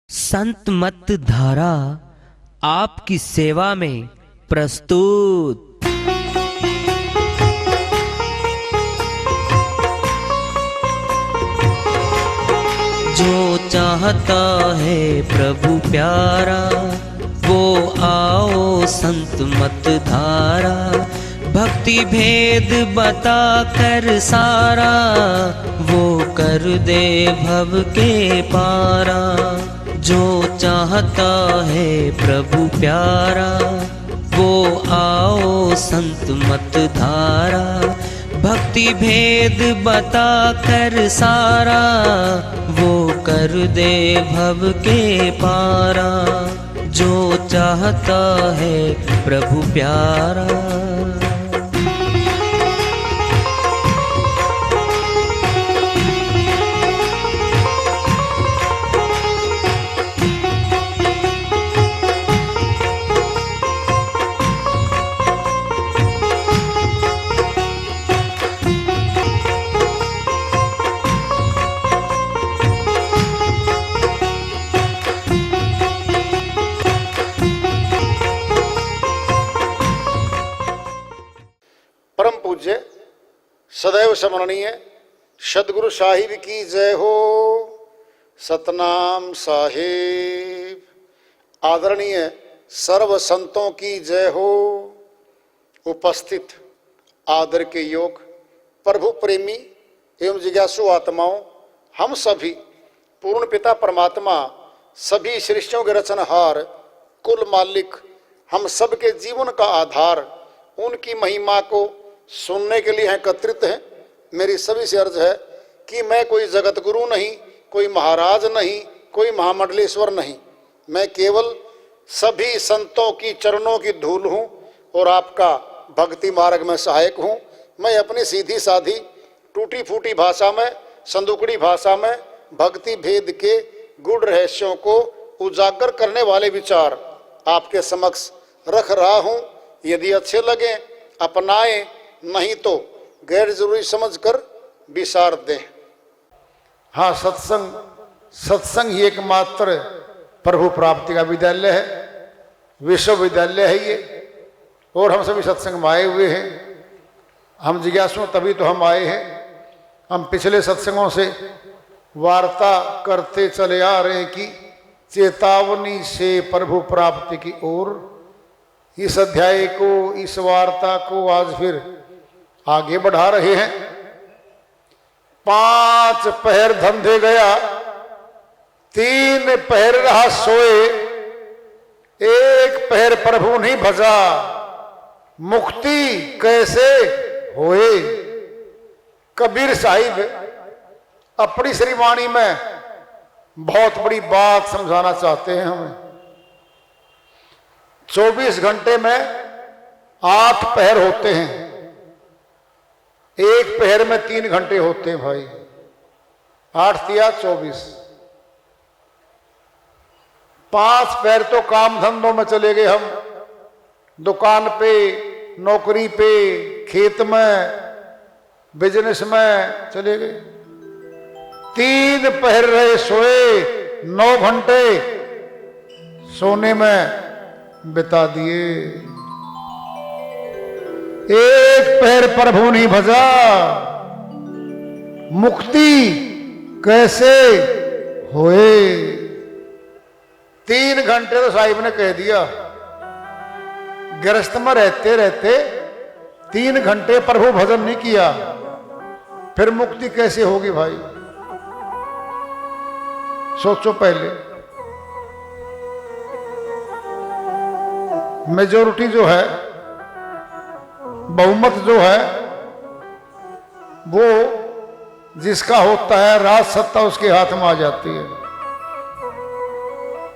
संत मत धारा आपकी सेवा में प्रस्तुत। जो चाहता है प्रभु प्यारा वो आओ संत मत धारा। भक्ति भेद बता कर सारा वो कर दे भव के पारा। जो चाहता है प्रभु प्यारा वो आओ संत मत धारा। भक्ति भेद बता कर सारा वो कर दे भव के पारा। जो चाहता है प्रभु प्यारा। परम पूज्य सदैव स्मरणीय सदगुरु साहिब की जय हो। सतनाम साहिब। आदरणीय सर्व संतों की जय हो। उपस्थित आदर के योग प्रभु प्रेमी एवं जिज्ञासु आत्माओं, हम सभी पूर्ण पिता परमात्मा सभी सृष्टियों के रचनहार कुल मालिक हम सबके जीवन का आधार उनकी महिमा को सुनने के लिए एकत्रित हैं। मेरी सभी से अर्ज है कि मैं कोई जगत गुरु नहीं, कोई महाराज नहीं, कोई महामंडलेश्वर नहीं। मैं केवल सभी संतों की चरणों की धूल हूँ और आपका भक्ति मार्ग में सहायक हूँ। मैं अपनी सीधी साधी टूटी फूटी भाषा में, संदुकड़ी भाषा में भक्ति भेद के गूढ़ रहस्यों को उजागर करने वाले विचार आपके समक्ष रख रहा हूँ। यदि अच्छे लगे अपनाएं, नहीं तो गैर जरूरी समझकर विसार दें। हाँ, सत्संग ही एकमात्र प्रभु प्राप्ति का विद्यालय है, विश्वविद्यालय है ये। और हम सभी सत्संग में आए हुए हैं। हम जिज्ञासु तभी तो हम आए हैं। हम पिछले सत्संगों से वार्ता करते चले आ रहे हैं कि चेतावनी से प्रभु प्राप्ति की ओर। इस अध्याय को, इस वार्ता को आज फिर आगे बढ़ा रहे हैं। 5 पहर धंधे गया, 3 पहर रहा सोए, 1 पहर प्रभु नहीं भजा, मुक्ति कैसे होए। कबीर साहिब अपनी श्रीवाणी में बहुत बड़ी बात समझाना चाहते हैं हमें। 24 घंटे में 8 पहर होते हैं, 1 पहर में 3 घंटे होते हैं भाई। 8 तिया 24। 5 पहर तो काम धंधों में चले गए हम, दुकान पे, नौकरी पे, खेत में, बिजनेस में चले गए। 3 पहर रहे सोए, 9 घंटे सोने में बिता दिए। 1 पहर प्रभु नहीं भजा, मुक्ति कैसे होए। 3 घंटे तो साहिब ने कह दिया। गृहस्थ में रहते रहते 3 घंटे प्रभु भजन नहीं किया, फिर मुक्ति कैसे होगी भाई। सोचो पहले। मेजोरिटी जो है, बहुमत जो है, वो जिसका होता है राज सत्ता उसके हाथ में आ जाती है।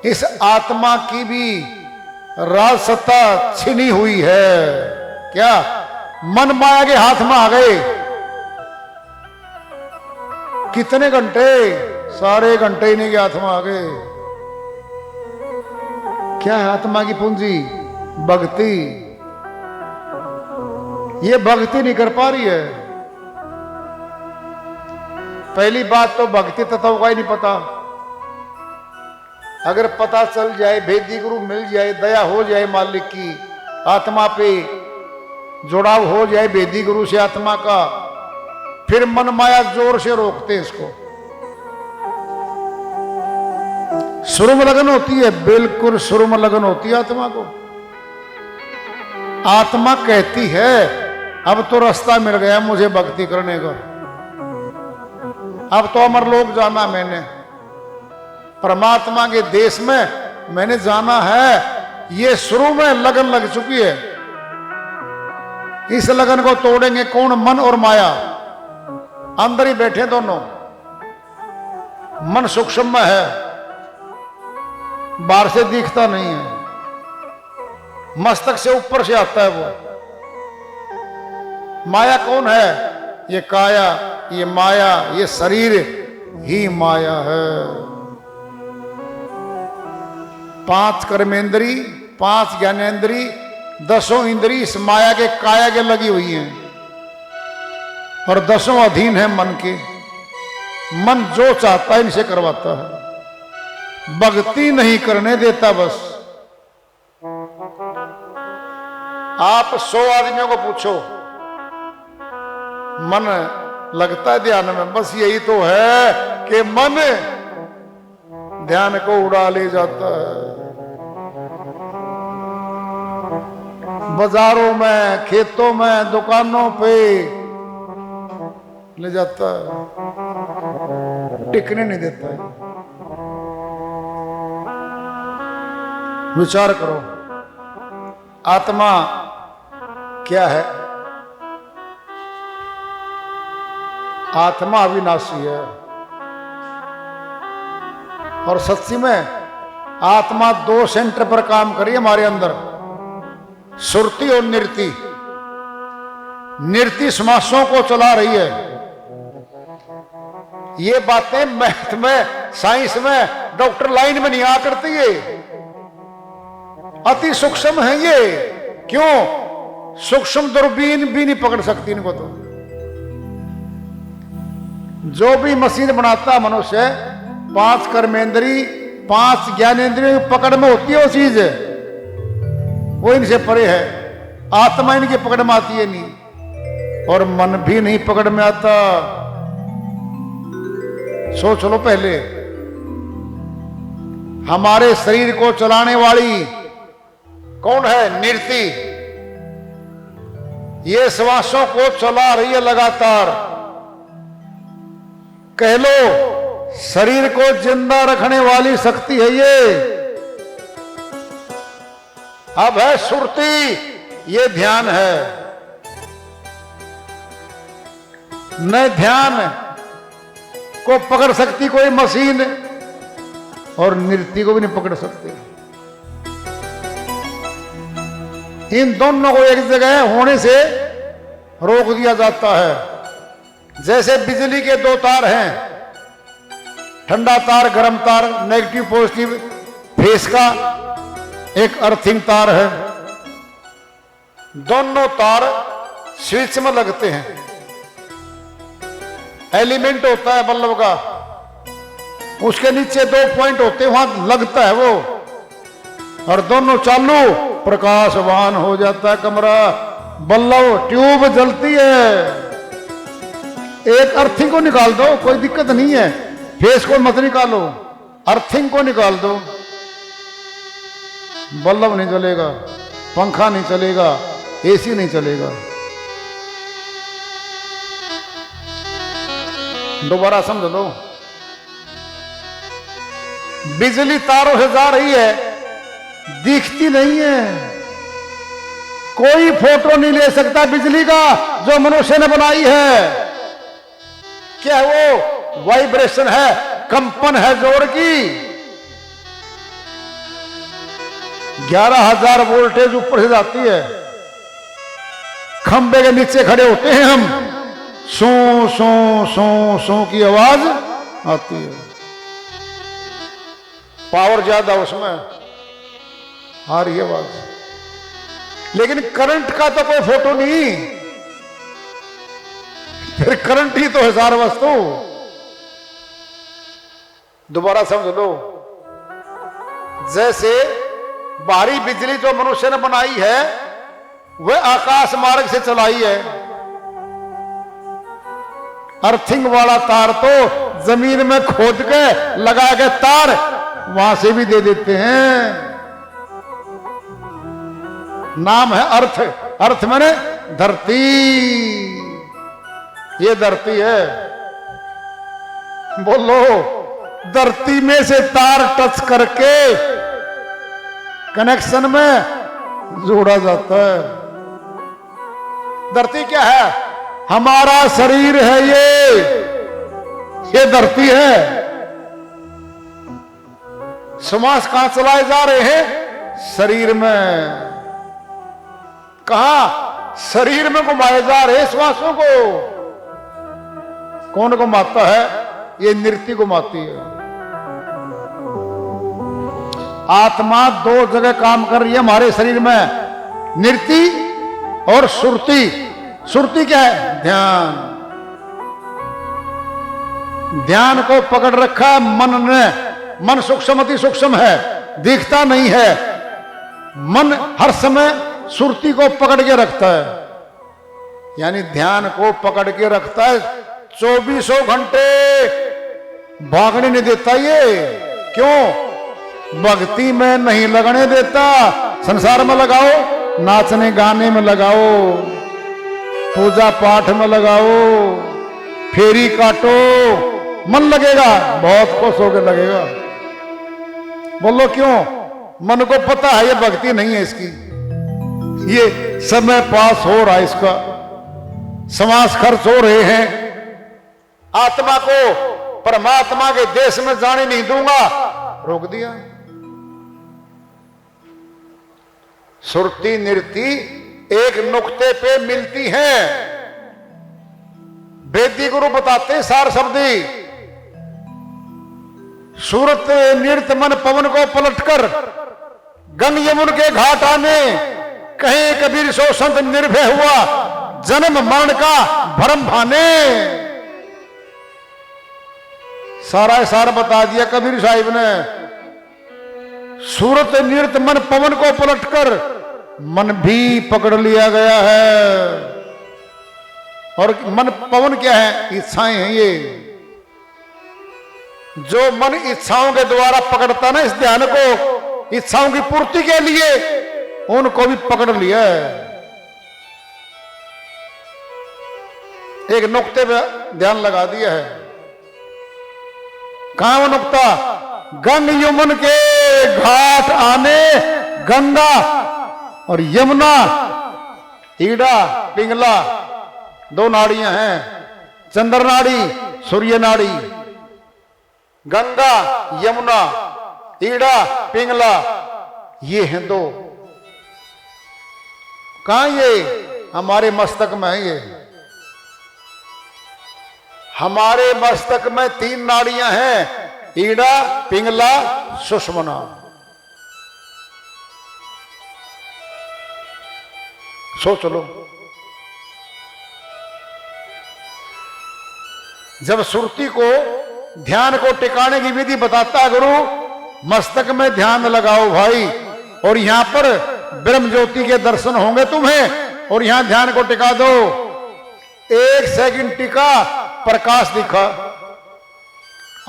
इस आत्मा की भी राज सत्ता छिनी हुई है। क्या मन माया के हाथ में आ गए। कितने घंटे? सारे घंटे ही नहीं के हाथ में आ गए। क्या है आत्मा की पूंजी? भक्ति। ये भक्ति नहीं कर पा रही है। पहली बात तो भक्ति तत्व का ही नहीं पता। अगर पता चल जाए, भेदी गुरु मिल जाए, दया हो जाए मालिक की, आत्मा पे जुड़ाव हो जाए भेदी गुरु से आत्मा का, फिर मन माया जोर से रोकते इसको। शुरू में लगन होती है, बिल्कुल शुरू में लगन होती है आत्मा को। आत्मा कहती है अब तो रास्ता मिल गया मुझे भक्ति करने का, अब तो अमर लोक जाना मैंने, परमात्मा के देश में मैंने जाना है। ये शुरू में लगन लग चुकी है। इस लगन को तोड़ेंगे कौन? मन और माया अंदर ही बैठे दोनों। मन सूक्ष्म में है, बाहर से दिखता नहीं है, मस्तक से ऊपर से आता है वो। माया कौन है? ये काया, ये माया, ये शरीर ही माया है। 5 कर्मेंद्री, 5 ज्ञानेंद्री, 10 इंद्री इस माया के काया के लगी हुई हैं और 10 अधीन है मन के। मन जो चाहता है इनसे करवाता है, भक्ति नहीं करने देता। बस आप 100 आदमियों को पूछो, मन लगता है ध्यान में, बस यही तो है कि मन ध्यान को उड़ा ले जाता है। बाजारों में, खेतों में, दुकानों पे ले जाता है, टिकने नहीं देता है। विचार करो, आत्मा क्या है? आत्मा अविनाशी है। और सच्ची में आत्मा 2 सेंटर पर काम करी हमारे अंदर, सुरति और निरति। निरति श्वासों को चला रही है। ये बातें मैथ में, साइंस में, डॉक्टर लाइन में नहीं आ करती है, अति सूक्ष्म है ये। क्यों? सूक्ष्म दूरबीन भी नहीं पकड़ सकती इनको। तो जो भी मशीन बनाता मनुष्य, 5 कर्मेंद्री, 5 ज्ञानेंद्रियों की पकड़ में होती है वो चीज, वो इनसे परे है। आत्मा इनकी पकड़ में आती है नहीं, और मन भी नहीं पकड़ में आता। सोच लो, पहले हमारे शरीर को चलाने वाली कौन है? निरति। ये श्वासों को चला रही है लगातार। कह लो शरीर को जिंदा रखने वाली शक्ति है ये। अब है सुरति, ये ध्यान है। न ध्यान को पकड़ सकती कोई मशीन, और निरति को भी नहीं पकड़ सकती। इन दोनों को एक जगह होने से रोक दिया जाता है। जैसे बिजली के 2 तार हैं, ठंडा तार, गर्म तार, नेगेटिव पॉजिटिव फेस का एक अर्थिंग तार है। दोनों तार स्विच में लगते हैं। एलिमेंट होता है बल्ब का, उसके नीचे 2 पॉइंट होते हैं, वहां लगता है वो, और दोनों चालू, प्रकाशवान हो जाता है कमरा, बल्ब, ट्यूब जलती है। एक अर्थिंग को निकाल दो, कोई दिक्कत नहीं है, फेस को मत निकालो, अर्थिंग को निकाल दो, बल्ब नहीं जलेगा, पंखा नहीं चलेगा, एसी नहीं चलेगा। दोबारा समझ लो, बिजली तारों से जा रही है, दिखती नहीं है। कोई फोटो नहीं ले सकता बिजली का जो मनुष्य ने बनाई है। क्या है वो? वाइब्रेशन है, कंपन है जोर की। 11,000 वोल्टेज ऊपर से जाती है। खंबे के नीचे खड़े होते हैं हम, सो सो सो सो की आवाज आती है। पावर ज्यादा उसमें आ रही है आवाज, लेकिन करंट का तो कोई फोटो नहीं। फिर करंट ही तो है सारा वस्तु। दोबारा समझ लो, जैसे बाहरी बिजली जो मनुष्य ने बनाई है वह आकाश मार्ग से चलाई है। अर्थिंग वाला तार तो जमीन में खोद के लगा के तार वहां से भी दे देते हैं। नाम है अर्थ। अर्थ माने धरती। ये धरती है। बोलो, धरती में से तार टच करके कनेक्शन में जोड़ा जाता है। धरती क्या है? हमारा शरीर है। ये धरती है। श्वास कहां चलाए जा रहे हैं? शरीर में। कहां? शरीर में घुमाए जा रहे श्वासों को। कौन घुमाता है? ये नृत्य घुमाती है। आत्मा दो जगह काम कर रही है हमारे शरीर में, नृत्य और सुरती। सुरती क्या है? ध्यान। ध्यान को पकड़ रखा मन ने। मन सूक्ष्म अति सूक्ष्म है, दिखता नहीं है। मन हर समय सुरती को पकड़ के रखता है, यानी ध्यान को पकड़ के रखता है। 24 घंटे भागने नहीं देता ये। क्यों? भक्ति में नहीं लगने देता। संसार में लगाओ, नाचने गाने में लगाओ, पूजा पाठ में लगाओ, फेरी काटो, मन लगेगा, बहुत खुश होकर लगेगा। बोलो क्यों? मन को पता है ये भक्ति नहीं है इसकी, ये समय पास हो रहा है, इसका समाज खर्च हो रहे हैं। आत्मा को परमात्मा के देश में जाने नहीं दूंगा, रोक दिया। सुरती नृत्य एक नुक्ते पे मिलती हैं। वेदी गुरु बताते सार शब्दी। सूरत नृत्य मन पवन को पलटकर गंग यमुन के घाट आने, कहे कबीर सो संत निर्भय हुआ, जन्म मरण का भरम भाने। सारा सार बता दिया कबीर साहिब ने। सूरत नृत्य मन पवन को पलटकर मन भी पकड़ लिया गया है। और मन पवन क्या है? इच्छाएं हैं। ये जो मन इच्छाओं के द्वारा पकड़ता ना इस ध्यान को, इच्छाओं की पूर्ति के लिए, उनको भी पकड़ लिया है। एक नुक्ते पे ध्यान लगा दिया है। कहां वो नुक्ता? गंग यमुन के घाट आने, गंगा और यमुना, ईड़ा पिंगला, दो नाड़ियां हैं, चंद्र नाड़ी, सूर्य नाड़ी। गंगा यमुना, ईड़ा पिंगला, ये हैं दो। कहां? ये हमारे मस्तक में है। ये हमारे मस्तक में 3 नाड़ियां हैं, ईड़ा पिंगला सुषुम्ना। सोच लो, जब सुरती को ध्यान को टिकाने की विधि बताता गुरु, मस्तक में ध्यान लगाओ भाई, और यहां पर ब्रह्म ज्योति के दर्शन होंगे तुम्हें, और यहां ध्यान को टिका दो। 1 सेकंड टिका, प्रकाश दिखा,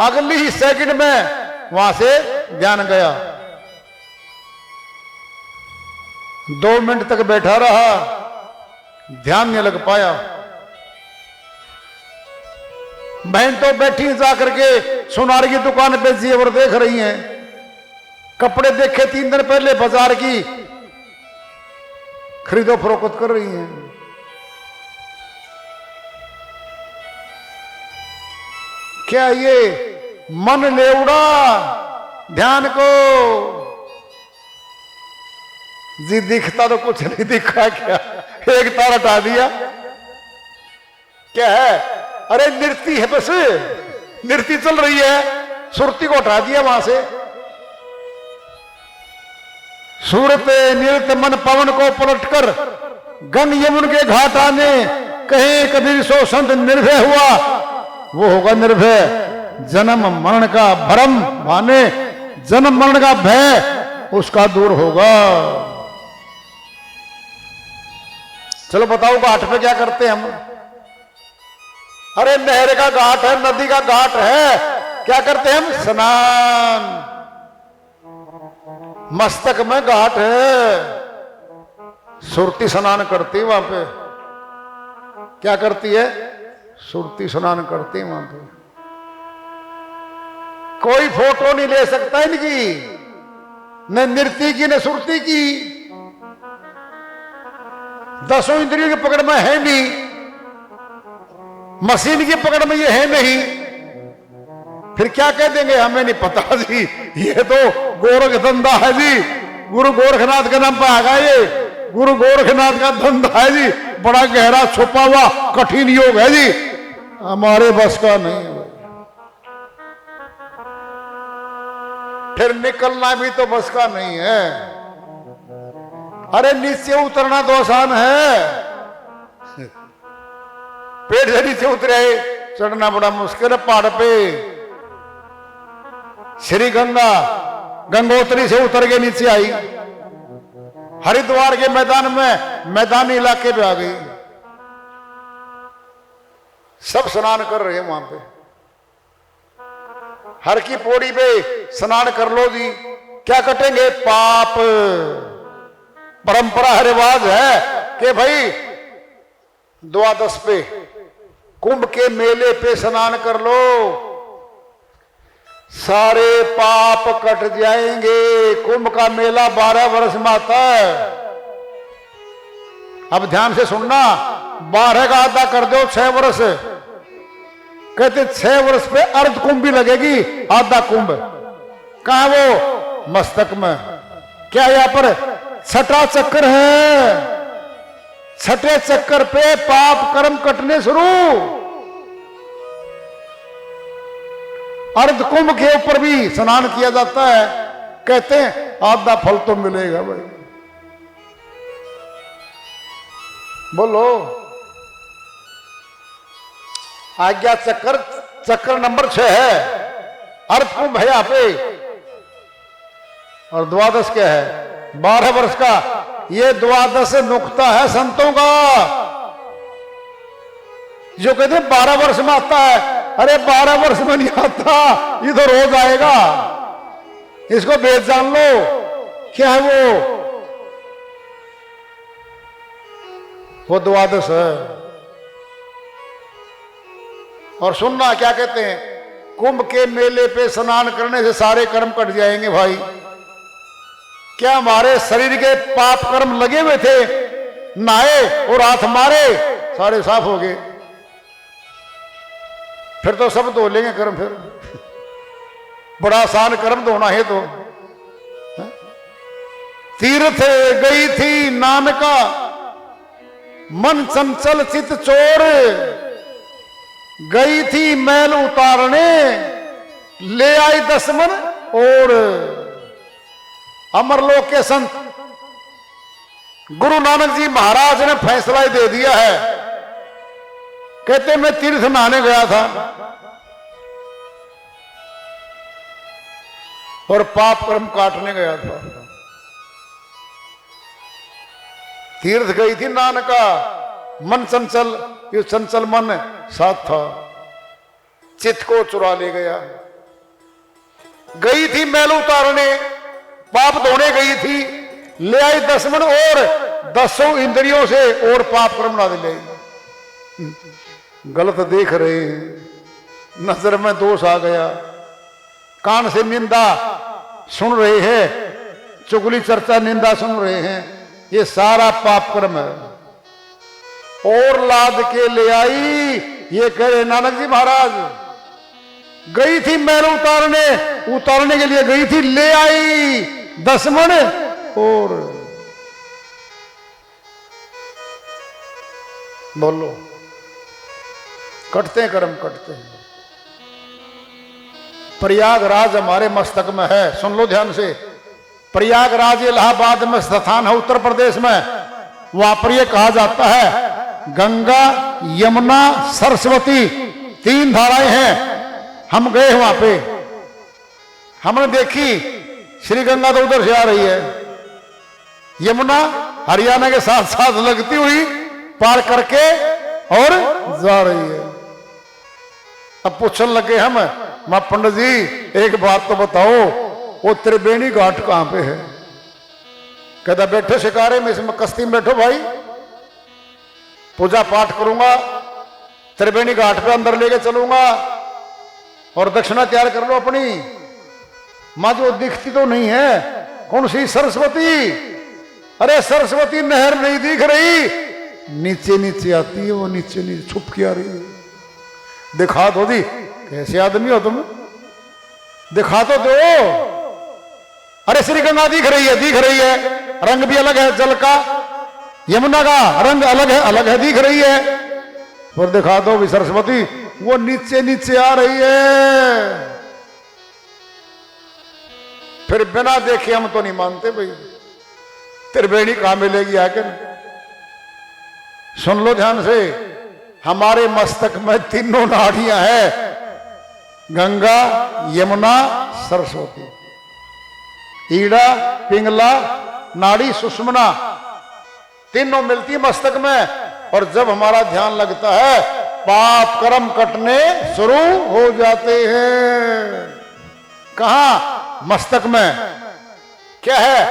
अगली ही सेकंड में वहां से ध्यान गया। 2 मिनट तक बैठा रहा, ध्यान नहीं लग पाया। बहन तो बैठी जाकर के सुनार की दुकान पे जेवर देख रही हैं, कपड़े देखे 3 दिन पहले बाजार की, खरीदो फरोख्त कर रही हैं। क्या ये मन ले उड़ा ध्यान को? जी दिखता तो कुछ नहीं दिखा, क्या एक तार हटा दिया? क्या है? अरे नृत्य है, बस नृत्य चल रही है, सुरती को हटा दिया वहां से। सूरत नृत्य मन पवन को पलटकर गंग यमुन के घाट आने, कहे कबीर सो संत निर्भय हुआ, वो होगा निर्भय। जन्म मरण का भरम भाने, जन्म मरण का भय उसका दूर होगा। चलो बताओ घाट पे क्या करते हैं हम? अरे नहर का घाट है, नदी का घाट है, क्या करते हैं हम? स्नान। मस्तक में घाट है, सुरती स्नान करती है वहां पे। क्या करती है? सुरती स्नान करती है वहां पे। कोई फोटो नहीं ले सकता इनकी, न नृत्य की न सुरती की। दसों इंद्रियों की पकड़ में है नहीं, मशीन की पकड़ में ये है नहीं, फिर क्या कह देंगे? हमें नहीं पता जी, ये तो गोरख धंधा है जी, गुरु गोरखनाथ के नाम पर आगा ये, गुरु गोरखनाथ का धंधा है जी, बड़ा गहरा छुपा हुआ कठिन योग है जी, हमारे बस का नहीं है। फिर निकलना भी तो बस का नहीं है। अरे नीचे उतरना तो आसान है, पेड़ से नीचे उतरे चढ़ना बड़ा मुश्किल है पहाड़ पे। श्री गंगा गंगोत्री से उतर के नीचे आई, हरिद्वार के मैदान में मैदानी इलाके पे आ गई। सब स्नान कर रहे हैं वहां पे। हर की पौड़ी पे स्नान कर लो जी, क्या कटेंगे? पाप। परंपरा रिवाज है कि भाई द्वादश पे कुंभ के मेले पे स्नान कर लो, सारे पाप कट जाएंगे। कुंभ का मेला 12 वर्ष में आता है। अब ध्यान से सुनना, 12 का आधा कर दो 6 वर्ष। कहते 6 वर्ष पे अर्ध कुंभ भी लगेगी, आधा कुंभ। कहां? वो मस्तक में। क्या यहां पर छठा चक्कर है? छठे चक्कर पे पाप कर्म कटने शुरू। अर्ध कुंभ के ऊपर भी स्नान किया जाता है, कहते हैं आधा फल तो मिलेगा भाई। बोलो। आज्ञा चक्कर, चक्कर नंबर 6 है, अर्ध कुंभ है यहां पे। और द्वादश क्या है? 12 वर्ष का। ये द्वादश नुक्ता है संतों का, जो कहते हैं 12 वर्ष में आता है। अरे 12 वर्ष में नहीं आता, इधर रोज आएगा। इसको वेद जान लो, क्या है वो द्वादश है। और सुनना क्या कहते हैं? कुंभ के मेले पे स्नान करने से सारे कर्म कट जाएंगे भाई। क्या हमारे शरीर के पाप कर्म लगे हुए थे, नहाए और हाथ मारे, सारे साफ हो गए। फिर तो सब धो लेंगे कर्म। फिर बड़ा आसान कर्म धोना है तो। तीर्थ गई थी नानका, मन चंचल चित चोर, गई थी मैल उतारने, ले आई 10 मन और। अमरलोक के संत गुरु नानक जी महाराज ने फैसला ही दे दिया है। कहते मैं तीर्थ नहाने गया था और पाप कर्म काटने गया था। तीर्थ गई थी नानका, मन चंचल, ये चंचल मन साथ था, चित्त को चुरा ले गया। गई थी मैल उतारने, पाप धोने गई थी, ले आई 10 मन और 10 इंद्रियों से और पाप कर्म ना ले। गलत देख रहे हैं, नजर में दोष आ गया, कान से निंदा सुन रहे हैं, चुगली चर्चा निंदा सुन रहे हैं, ये सारा पाप कर्म है। और लाद के ले आई, ये कह रहे नानक जी महाराज गई थी मैल उतारने के लिए गई थी, ले आई 10 मन और। बोलो, कटते हैं कर्म, कटते हैं। प्रयागराज हमारे मस्तक में है, सुन लो ध्यान से। प्रयागराज इलाहाबाद में स्थान है, उत्तर प्रदेश में। वहां पर यह कहा जाता है गंगा यमुना सरस्वती 3 धाराएं हैं। हम गए वहां पे, हमने देखी श्री गंगा तो उधर से आ रही है, यमुना हरियाणा के साथ साथ लगती हुई पार करके और जा रही है। अब पूछने लगे हम, मां पंडित जी एक बात तो बताओ, वो त्रिवेणी घाट कहां पे है? कहता बैठो शिकारे में, इसमें कश्ती में बैठो भाई, पूजा पाठ करूंगा, त्रिवेणी घाट पे अंदर लेके चलूंगा और दक्षिणा तैयार कर लो अपनी। मां जो दिखती तो नहीं है, कौन सी? सरस्वती। अरे सरस्वती नहर नहीं दिख रही, नीचे नीचे आती है वो, नीचे नीचे छुप के आ रही है। दिखा दो दी, कैसे आदमी हो तुम, दिखा तो दो। अरे श्री गंगा दिख रही है, दिख रही है, रंग भी अलग है जल का, यमुना का रंग अलग है, दिख रही है, और दिखा दो भी सरस्वती, वो नीचे नीचे आ रही है। फिर बिना देखे हम तो नहीं मानते भाई, त्रिवेणी कहां मिलेगी आकर? सुन लो ध्यान से, हमारे मस्तक में तीनों नाड़ियां हैं, गंगा, यमुना, सरस्वती, ईड़ा, पिंगला, नाड़ी, सुषुम्ना, तीनों मिलती मस्तक में। और जब हमारा ध्यान लगता है, पाप कर्म कटने शुरू हो जाते हैं। कहां? मस्तक में। क्या है?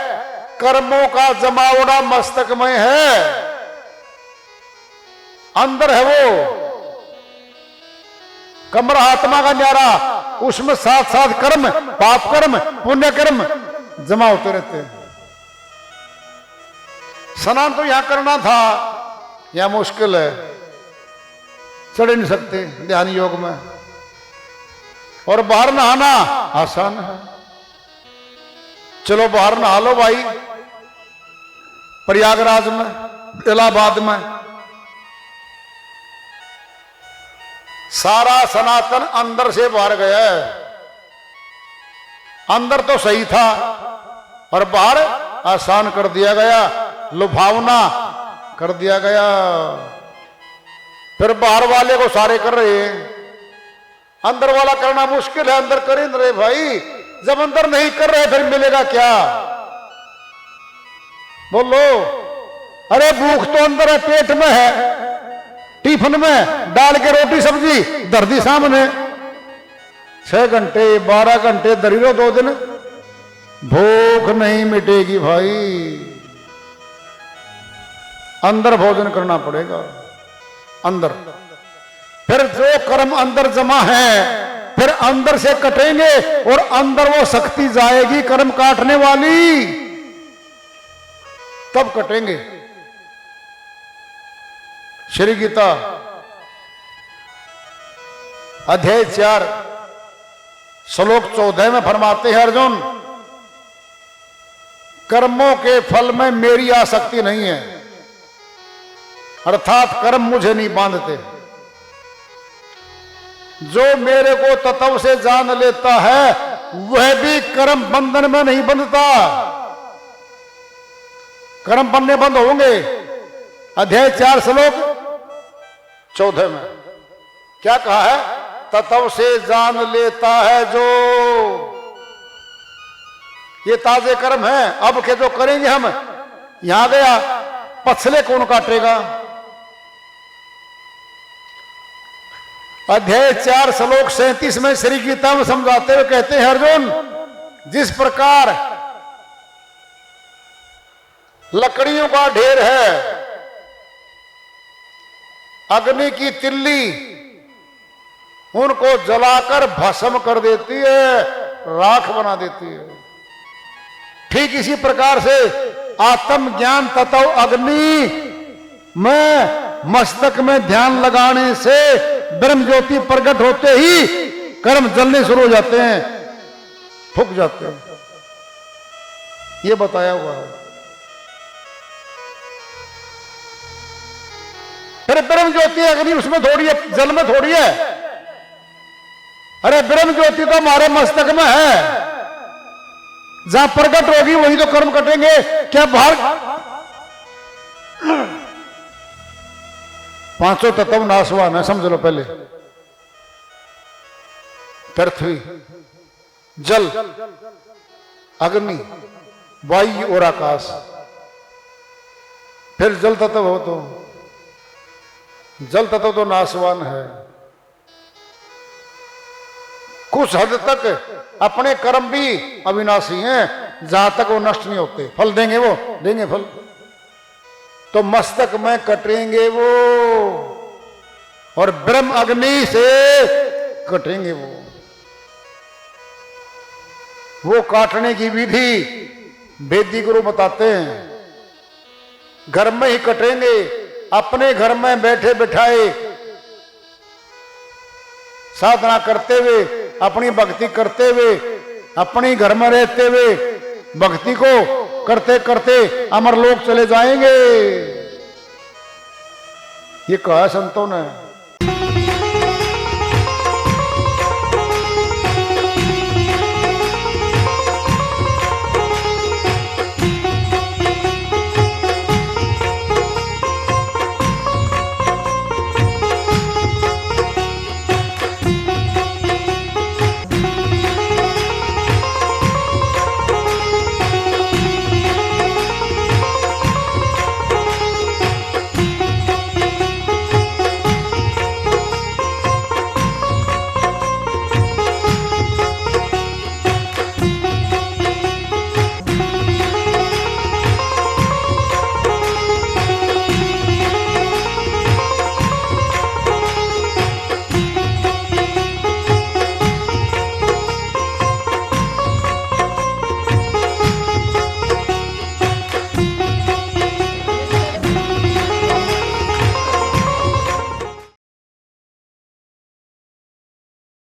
कर्मों का जमावड़ा मस्तक में है, अंदर है वो कमरा आत्मा का न्यारा, उसमें साथ साथ कर्म, पाप कर्म, पुण्य कर्म जमा होते रहते हैं। स्नान तो यहां करना था, यहां मुश्किल है, चढ़ नहीं सकते ध्यान योग में, और बाहर नहाना आसान है। चलो बाहर नहा लो भाई, प्रयागराज में, इलाहाबाद में, सारा सनातन अंदर से बाहर गया है। अंदर तो सही था और बाहर आसान कर दिया गया, लुभावना कर दिया गया। फिर बाहर वाले को सारे कर रहे हैं, अंदर वाला करना मुश्किल है। अंदर करें रे भाई, जब अंदर नहीं कर रहे फिर मिलेगा क्या? बोलो। अरे भूख तो अंदर है, पेट में है, टिफिन में डाल के रोटी सब्जी धर दी सामने, 6 घंटे 12 घंटे धरी लो 2 दिन, भूख नहीं मिटेगी भाई। अंदर भोजन करना पड़ेगा, अंदर। फिर जो कर्म अंदर जमा है फिर अंदर से कटेंगे, और अंदर वो शक्ति जाएगी कर्म काटने वाली, तब कटेंगे। श्री गीता अध्याय 4 श्लोक 14 में फरमाते हैं, अर्जुन कर्मों के फल में मेरी आसक्ति नहीं है, अर्थात कर्म मुझे नहीं बांधते। जो मेरे को तत्व से जान लेता है वह भी कर्म बंधन में नहीं बंधता। कर्म बनने बंद होंगे। अध्याय 4 श्लोक 14 में क्या कहा है? तत्व से जान लेता है जो, ये ताजे कर्म है, अब के जो करेंगे हम, यहां गया पछले कौन काटेगा? अध्याय 4 श्लोक 37 में श्री गीता में समझाते हुए कहते हैं, अर्जुन जिस प्रकार लकड़ियों का ढेर है, अग्नि की तिल्ली उनको जलाकर भस्म कर देती है, राख बना देती है, ठीक इसी प्रकार से आत्म ज्ञान तत्व अग्नि में मस्तक में ध्यान लगाने से ब्रह्म ज्योति प्रकट होते ही कर्म जलने शुरू हो जाते हैं, फूक जाते हैं। ये बताया हुआ है। फिर ब्रह्म ज्योति अग्नि उसमें थोड़ी है, जल में थोड़ी है। अरे ब्रह्म ज्योति तो हमारे मस्तक में है, जहां प्रकट होगी वही तो कर्म कटेंगे। क्या बाहर पांचों तत्व नाशवान है, समझ लो। पहले पृथ्वी, जल, अग्नि, वायु और आकाश। फिर जल तत्व हो तो जल तत्व तो नाशवान है। कुछ हद तक अपने कर्म भी अविनाशी हैं, जहां तक वो नष्ट नहीं होते। फल देंगे, वो देंगे फल, तो मस्तक में कटेंगे वो, और ब्रह्म अग्नि से कटेंगे वो काटने की विधि वेदी गुरु बताते हैं। घर में ही कटेंगे, अपने घर में बैठे बिठाए साधना करते हुए, अपनी भक्ति करते हुए, अपनी घर में रहते हुए भक्ति को करते करते अमर लोक चले जाएंगे। ये कहा संतों ने।